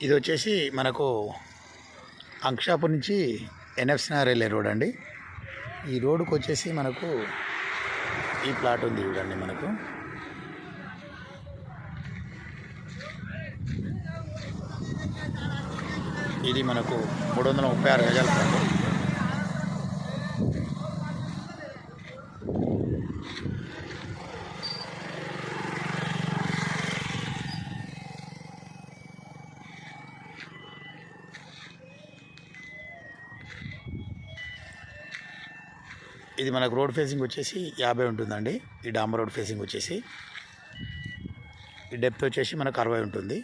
ఇది వచ్చేసి మనకు అంక్షాపూర్ నుంచి ఎన్ఎఫ్ నగర్ వెళ్ళే రోడ్ అండి. ఈ రోడ్డుకు వచ్చేసి మనకు ఈ ప్లాట్ ఉంది చూడండి. మనకు ఇది మనకు 336 గజాల ప్లాట్. ఇది మనకు రోడ్ ఫేసింగ్ వచ్చేసి 50 ఉంటుందండి. ఈ డాంబర్ రోడ్ ఫేసింగ్ వచ్చేసి ఈ డెప్త్ వచ్చేసి మనకు 60 ఉంటుంది.